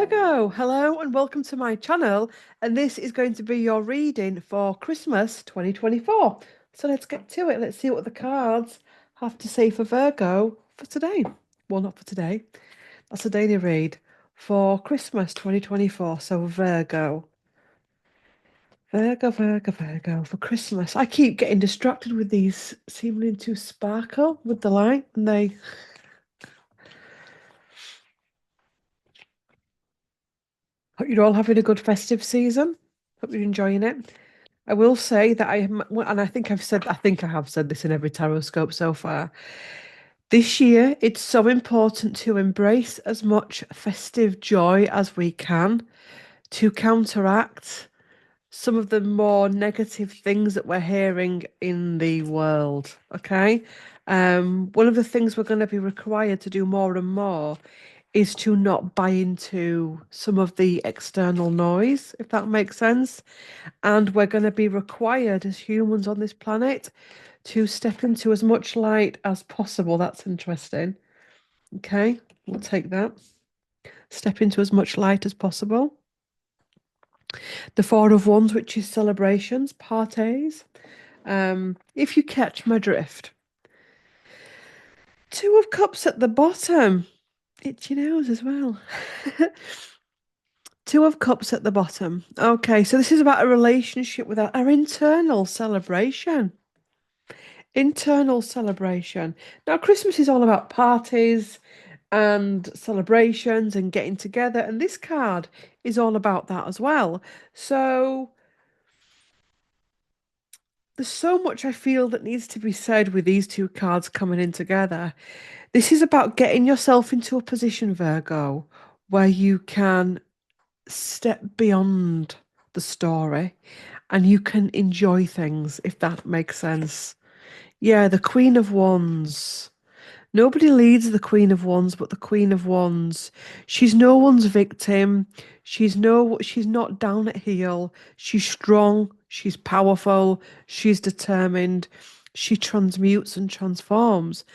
Virgo, hello and welcome to my channel. And this is going to be your reading for Christmas 2024. So let's get to it. Let's see what the cards have to say for Virgo for today. Well, not for today. That's a daily read for Christmas 2024. So Virgo. Virgo for Christmas. I keep getting distracted with these seeming to sparkle with the light and they hope you're all having a good festive season. Hope you're enjoying it. I will say that and I think I have said this in every tarot scope so far. This year, it's so important to embrace as much festive joy as we can to counteract some of the more negative things that we're hearing in the world. Okay. One of the things we're going to be required to do more and more is to not buy into some of the external noise, if that makes sense. And we're going to be required as humans on this planet to step into as much light as possible. That's interesting. Okay, we'll take that. Step into as much light as possible. The Four of Wands, which is celebrations, parties. If you catch my drift. Two of Cups at the bottom. Itchy nose as well. Two of Cups at the bottom. Okay, so this is about a relationship with our internal celebration. Internal celebration. Now, Christmas is all about parties and celebrations and getting together, and this card is all about that as well. So, there's so much I feel that needs to be said with these two cards coming in together. This is about getting yourself into a position, Virgo, where you can step beyond the story and you can enjoy things, if that makes sense. Yeah, the Queen of Wands. Nobody leads the Queen of Wands but the Queen of Wands. She's no one's victim. She's not down at heel. She's strong, she's powerful, she's determined. She transmutes and transforms.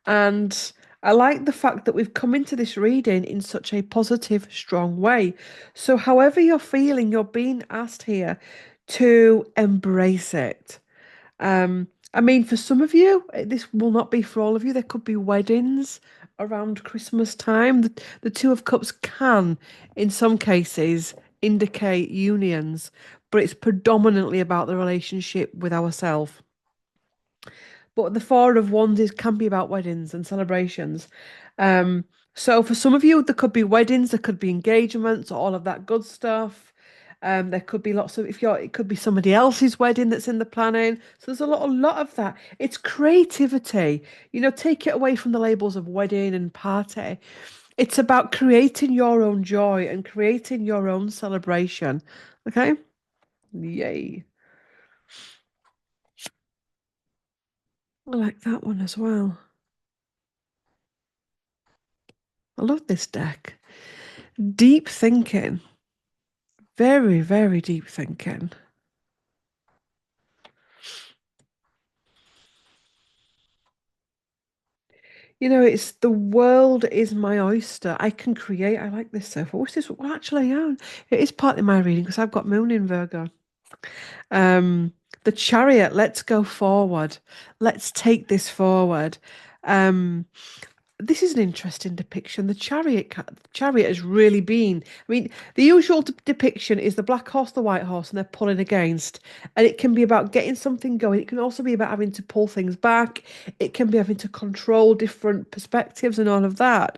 And I like the fact that we've come into this reading in such a positive, strong way. So however you're feeling, you're being asked here to embrace it. I mean, for some of you, this will not be for all of you. There could be weddings around Christmas time. The Two of Cups can, in some cases, indicate unions, but it's predominantly about the relationship with ourselves. But the Four of Wands can be about weddings and celebrations. Um, so for some of you, there could be weddings, there could be engagements, all of that good stuff. There could be lots of it could be somebody else's wedding that's in the planning. So there's a lot of that. It's creativity. Take it away from the labels of wedding and party. It's about creating your own joy and creating your own celebration. Okay? Yay. I like that one as well. I love this deck. Deep thinking. Very, very deep thinking. It's the world is my oyster. I can create. I like this so far. What's this? Well, actually, yeah, it is partly my reading because I've got Moon in Virgo. Um, the Chariot. Let's go forward. Let's take this forward. Um, this is an interesting depiction. The chariot has really been. I mean, the usual depiction is the black horse, the white horse, and they're pulling against. And it can be about getting something going. It can also be about having to pull things back. It can be having to control different perspectives and all of that.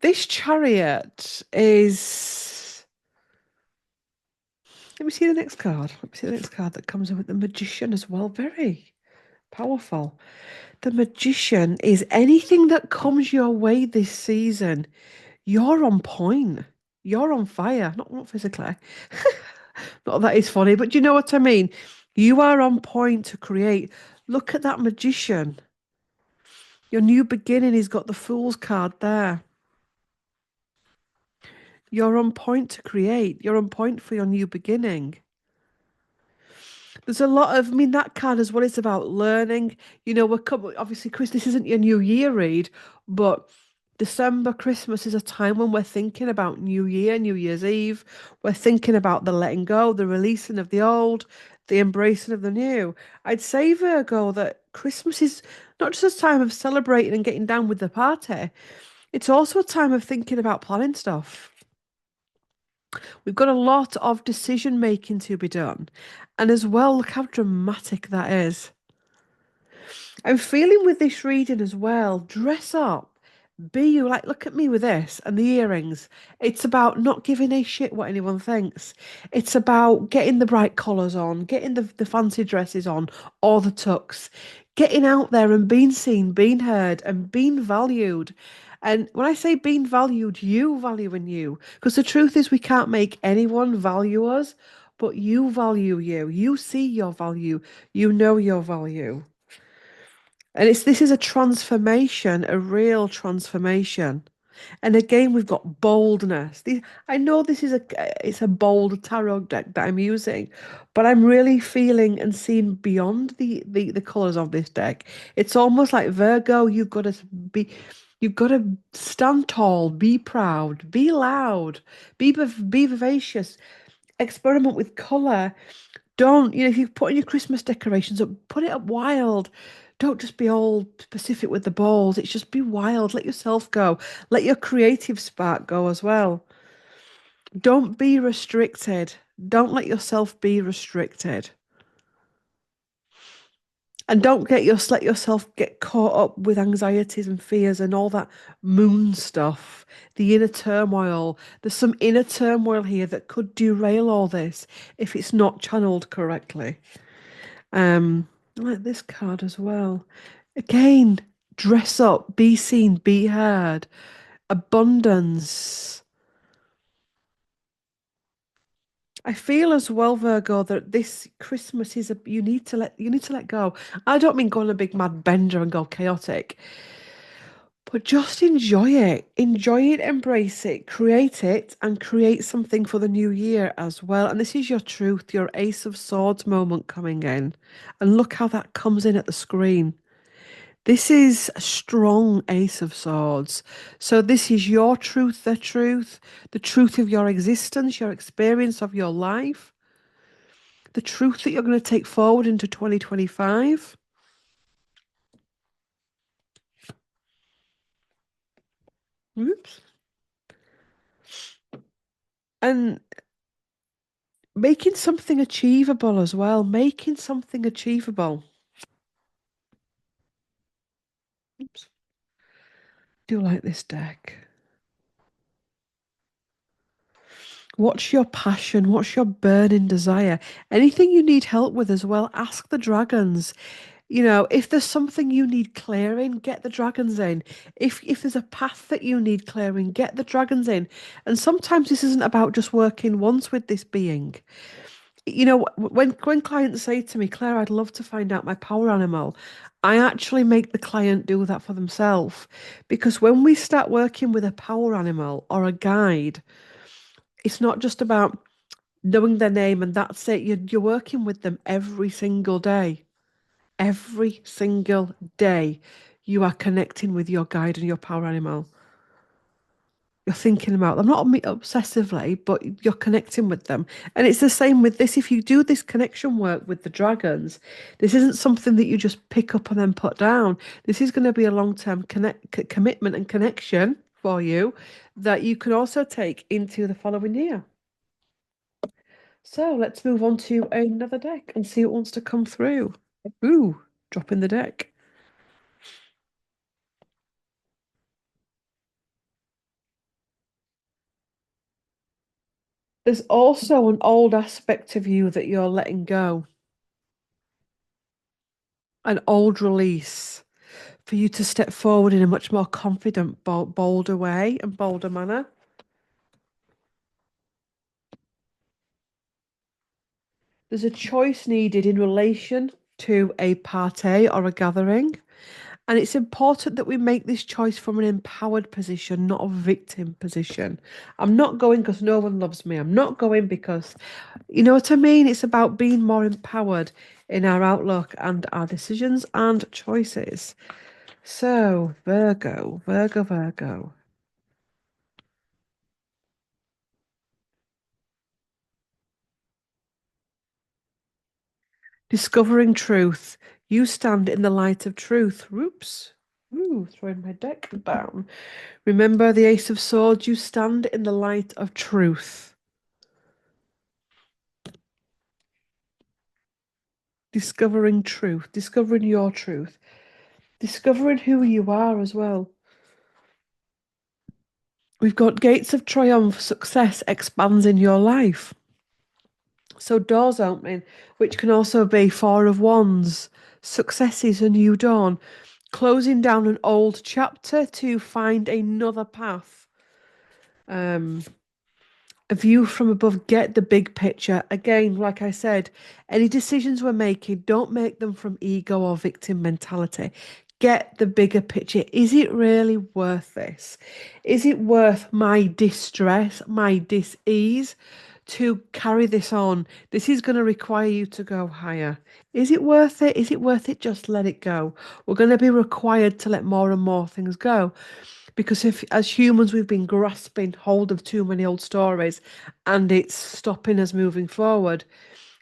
This chariot is. Let me see the next card. Let me see the next card that comes in with the magician as well. Very powerful. The magician is anything that comes your way this season. You're on point. You're on fire. Not physically. Not that is funny, but you know what I mean? You are on point to create. Look at that magician. Your new beginning, he's got the Fool's card there. You're on point to create. You're on point for your new beginning. There's a lot of, I mean, that card as well is about learning. We're obviously, Chris, this isn't your New Year read, but December, Christmas is a time when we're thinking about New Year, New Year's Eve. We're thinking about the letting go, the releasing of the old, the embracing of the new. I'd say, Virgo, that Christmas is not just a time of celebrating and getting down with the party, it's also a time of thinking about planning stuff. We've got a lot of decision making to be done. And as well, look how dramatic that is. I'm feeling with this reading as well, dress up. Be you, like, look at me with this and the earrings. It's about not giving a shit what anyone thinks. It's about getting the bright colours on, getting the fancy dresses on, or the tux, getting out there and being seen, being heard, and being valued. And when I say being valued, you valuing you. Because the truth is, we can't make anyone value us, but you value you. You see your value, you know your value. And this is a transformation, a real transformation. And again, we've got boldness. I know this is it's a bold tarot deck that I'm using, but I'm really feeling and seeing beyond the colours of this deck. It's almost like Virgo, be, you've got to stand tall, be proud, be loud, be vivacious, experiment with colour. Don't, if you put in your Christmas decorations up, put it up wild. Don't just be all specific with the balls. It's just be wild. Let yourself go. Let your creative spark go as well. Don't be restricted. Don't let yourself be restricted. And don't let yourself get caught up with anxieties and fears and all that moon stuff, the inner turmoil. There's some inner turmoil here that could derail all this if it's not channeled correctly. I like this card as well. Again, dress up, be seen, be heard. Abundance. I feel as well, Virgo, that this Christmas is you need to let go. I don't mean go on a big mad bender and go chaotic, but just enjoy it. Enjoy it, embrace it, and create something for the new year as well. And this is your truth, your Ace of Swords moment coming in. And look how that comes in at the screen. This is a strong Ace of Swords. So this is your truth, the truth of your existence, your experience of your life, the truth that you're going to take forward into 2025. Oops. And making something achievable as well. Making something achievable. Oops. Do like this deck. What's your passion? What's your burning desire? Anything you need help with as well, ask the dragons. If there's something you need clearing, get the dragons in. If there's a path that you need clearing, get the dragons in. And sometimes this isn't about just working once with this being. When clients say to me, Claire, I'd love to find out my power animal, I actually make the client do that for themselves. Because when we start working with a power animal or a guide, it's not just about knowing their name and that's it. You're working with them every single day. Every single day, you are connecting with your guide and your power animal. You're thinking about them, not obsessively, but you're connecting with them. And it's the same with this. If you do this connection work with the dragons, this isn't something that you just pick up and then put down. This is going to be a long-term commitment and connection for you that you can also take into the following year. So let's move on to another deck and see what wants to come through. Ooh, dropping the deck. There's also an old aspect of you that you're letting go, an old release for you to step forward in a much more confident, bolder way and bolder manner. There's a choice needed in relation to a party or a gathering. And it's important that we make this choice from an empowered position, not a victim position. I'm not going because no one loves me. I'm not going because, you know what I mean? It's about being more empowered in our outlook and our decisions and choices. So, Virgo, Virgo, Virgo. Discovering truth. You stand in the light of truth. Oops. Ooh, throwing my deck down. Remember the Ace of Swords. You stand in the light of truth. Discovering truth. Discovering your truth. Discovering who you are as well. We've got gates of triumph. Success expands in your life. So doors opening, which can also be Four of Wands. Success is a new dawn. Closing down an old chapter to find another path. Um, a view from above, get the big picture. Again, like I said, any decisions we're making, don't make them from ego or victim mentality. Get the bigger picture. Is it really worth this? Is it worth my distress, my dis-ease to carry this on? This is going to require you to go higher. Is it worth it? Is it worth it? Just let it go. We're going to be required to let more and more things go. Because if, as humans, we've been grasping hold of too many old stories and it's stopping us moving forward,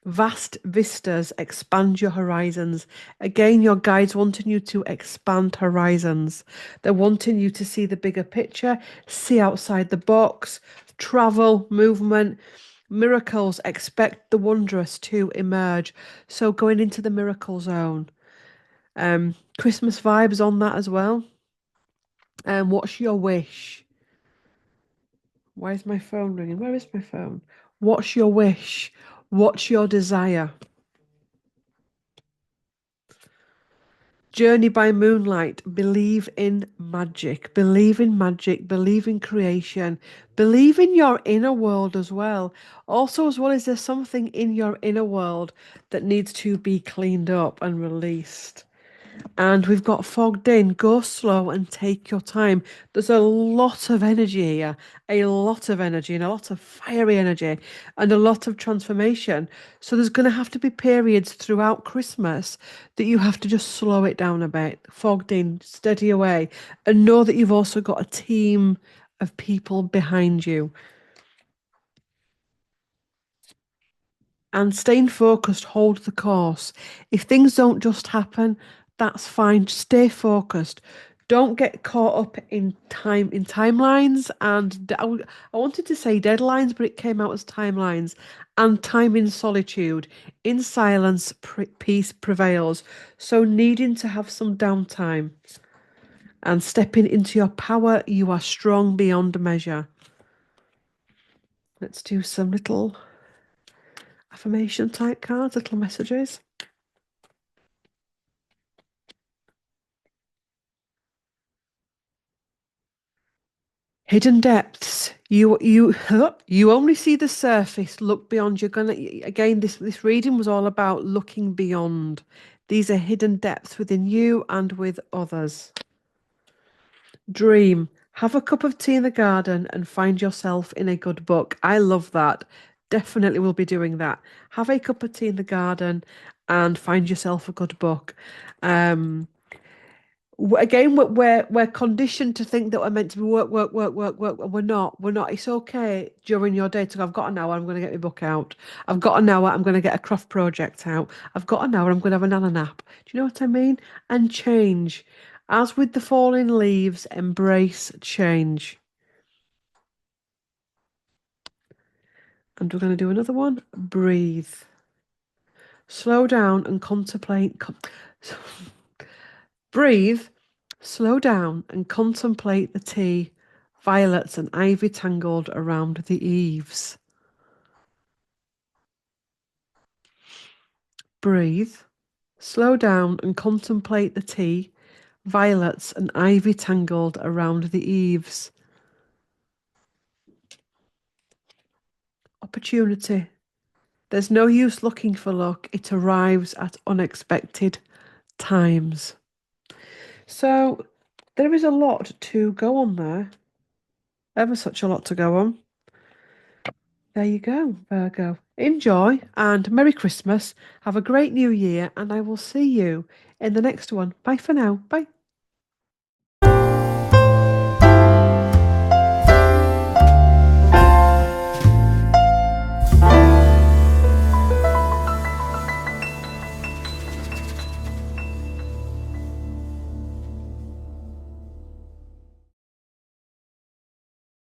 vast vistas, expand your horizons. Again, your guides wanting you to expand horizons. They're wanting you to see the bigger picture, see outside the box, travel, movement, miracles. Expect the wondrous to emerge. So going into the miracle zone. Christmas vibes on that as well. What's your wish? Why is my phone ringing? Where is my phone? What's your wish? What's your desire? Journey by moonlight. Believe in magic. Believe in magic. Believe in creation. Believe in your inner world as well. Also, as well, is there something in your inner world that needs to be cleaned up and released? And we've got fogged in. Go slow and take your time. There's a lot of energy here, a lot of energy, and a lot of fiery energy, and a lot of transformation. So there's going to have to be periods throughout Christmas that you have to just slow it down a bit, fogged in, steady away, and know that you've also got a team of people behind you. And staying focused, hold the course. If things don't just happen, that's fine. Stay focused. Don't get caught up in timelines and I wanted to say deadlines, but it came out as timelines and time in solitude. In silence, peace prevails. So needing to have some downtime and stepping into your power, you are strong beyond measure. Let's do some little affirmation type cards, little messages. Hidden depths. You you only see the surface. Look beyond. You're gonna again. This reading was all about looking beyond. These are hidden depths within you and with others. Dream. Have a cup of tea in the garden and find yourself in a good book. I love that. Definitely will be doing that. Have a cup of tea in the garden and find yourself a good book. Um, again, we're conditioned to think that we're meant to be work, work, work, work, work, and we're not. We're not. It's okay during your day to go, I've got an hour, I'm going to get my book out. I've got an hour, I'm going to get a craft project out. I've got an hour, I'm going to have a nana nap. Do you know what I mean? And change. As with the falling leaves, embrace change. And we're going to do another one. Breathe. Slow down and contemplate. Breathe, slow down and contemplate the tea, violets and ivy tangled around the eaves. Breathe, slow down and contemplate the tea, violets and ivy tangled around the eaves. Opportunity. There's no use looking for luck, it arrives at unexpected times. So there is a lot to go on there. Ever such a lot to go on. There you go, Virgo. Enjoy and Merry Christmas. Have a great new year, and I will see you in the next one. Bye for now. Bye.